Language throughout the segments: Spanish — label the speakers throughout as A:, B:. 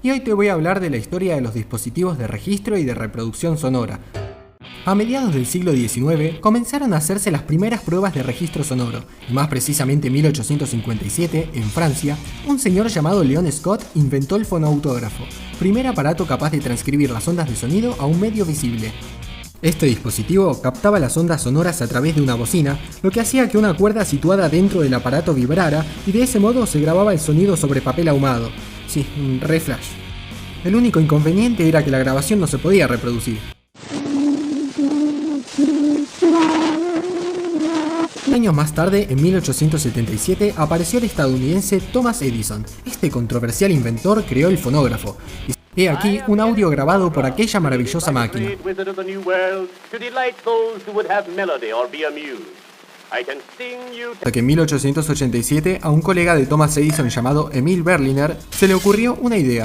A: y hoy te voy a hablar de la historia de los dispositivos de registro y de reproducción sonora. A mediados del siglo XIX comenzaron a hacerse las primeras pruebas de registro sonoro, y más precisamente en 1857, en Francia, un señor llamado Leon Scott inventó el fonoautógrafo, primer aparato capaz de transcribir las ondas de sonido a un medio visible. Este dispositivo captaba las ondas sonoras a través de una bocina, lo que hacía que una cuerda situada dentro del aparato vibrara y de ese modo se grababa el sonido sobre papel ahumado. Sí, re flash. El único inconveniente era que la grabación no se podía reproducir. Años más tarde, en 1877, apareció el estadounidense Thomas Edison. Este controversial inventor creó el fonógrafo. He aquí un audio grabado por aquella maravillosa máquina. Hasta que en 1887 a un colega de Thomas Edison llamado Emil Berliner se le ocurrió una idea.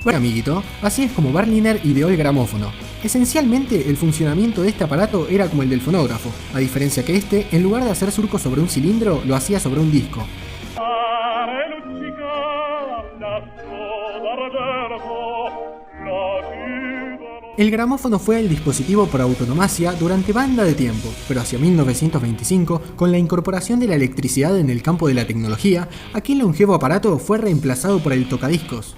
A: Bueno, amiguito, así es como Berliner ideó el gramófono. Esencialmente, el funcionamiento de este aparato era como el del fonógrafo, a diferencia que este, en lugar de hacer surcos sobre un cilindro, lo hacía sobre un disco. El gramófono fue el dispositivo por antonomasia durante banda de tiempo, pero hacia 1925, con la incorporación de la electricidad en el campo de la tecnología, aquel longevo aparato fue reemplazado por el tocadiscos.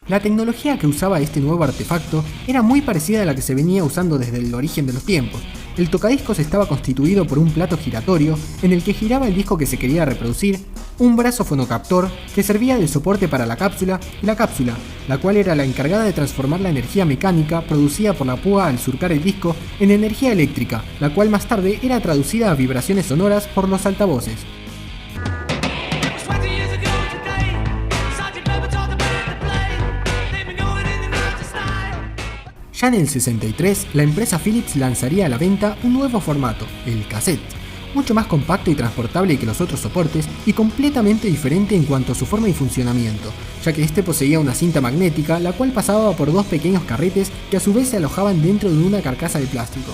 A: La tecnología que usaba este nuevo artefacto era muy parecida a la que se venía usando desde el origen de los tiempos. El tocadiscos estaba constituido por un plato giratorio en el que giraba el disco que se quería reproducir, un brazo fonocaptor que servía de soporte para la cápsula, y la cápsula, la cual era la encargada de transformar la energía mecánica producida por la púa al surcar el disco en energía eléctrica, la cual más tarde era traducida a vibraciones sonoras por los altavoces. Ya en el 63, la empresa Philips lanzaría a la venta un nuevo formato, el cassette, mucho más compacto y transportable que los otros soportes y completamente diferente en cuanto a su forma y funcionamiento, ya que este poseía una cinta magnética la cual pasaba por dos pequeños carretes que a su vez se alojaban dentro de una carcasa de plástico.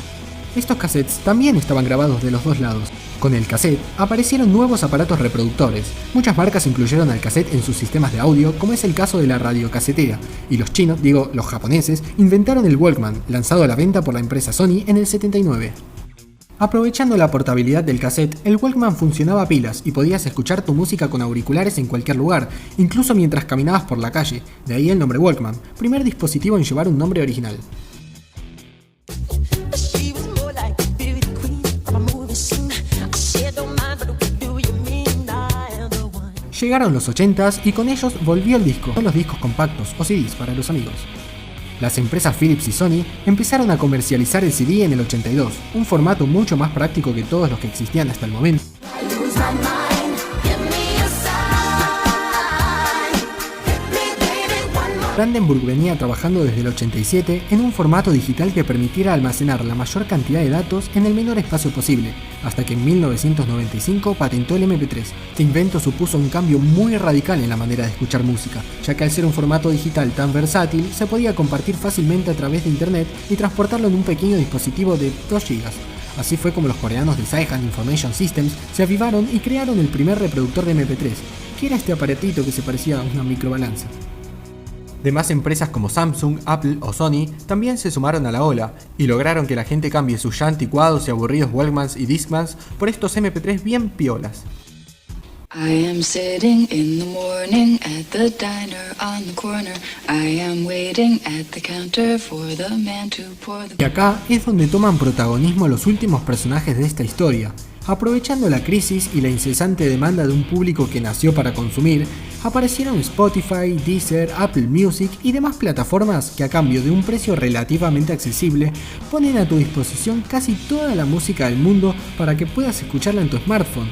A: Estos cassettes también estaban grabados de los dos lados. Con el cassette aparecieron nuevos aparatos reproductores. Muchas marcas incluyeron al cassette en sus sistemas de audio, como es el caso de la radiocasetera, y los chinos, los japoneses, inventaron el Walkman, lanzado a la venta por la empresa Sony en el 79. Aprovechando la portabilidad del cassette, el Walkman funcionaba a pilas y podías escuchar tu música con auriculares en cualquier lugar, incluso mientras caminabas por la calle, de ahí el nombre Walkman, primer dispositivo en llevar un nombre original. Llegaron los 80s y con ellos volvió el disco, con los discos compactos o CDs para los amigos. Las empresas Philips y Sony empezaron a comercializar el CD en el 82, un formato mucho más práctico que todos los que existían hasta el momento. Brandenburg venía trabajando desde el 87 en un formato digital que permitiera almacenar la mayor cantidad de datos en el menor espacio posible, hasta que en 1995 patentó el MP3. Este invento supuso un cambio muy radical en la manera de escuchar música, ya que al ser un formato digital tan versátil, se podía compartir fácilmente a través de internet y transportarlo en un pequeño dispositivo de 2 GB. Así fue como los coreanos de Saihan Information Systems se avivaron y crearon el primer reproductor de MP3, que era este aparatito que se parecía a una microbalanza. Demás empresas como Samsung, Apple o Sony también se sumaron a la ola y lograron que la gente cambie sus ya anticuados y aburridos Walkmans y Discmans por estos MP3 bien piolas. I am sitting in the morning at the diner on the corner. I am waiting at the counter for the man to pour the... Y acá es donde toman protagonismo los últimos personajes de esta historia. Aprovechando la crisis y la incesante demanda de un público que nació para consumir, aparecieron Spotify, Deezer, Apple Music y demás plataformas que a cambio de un precio relativamente accesible ponen a tu disposición casi toda la música del mundo para que puedas escucharla en tu smartphone.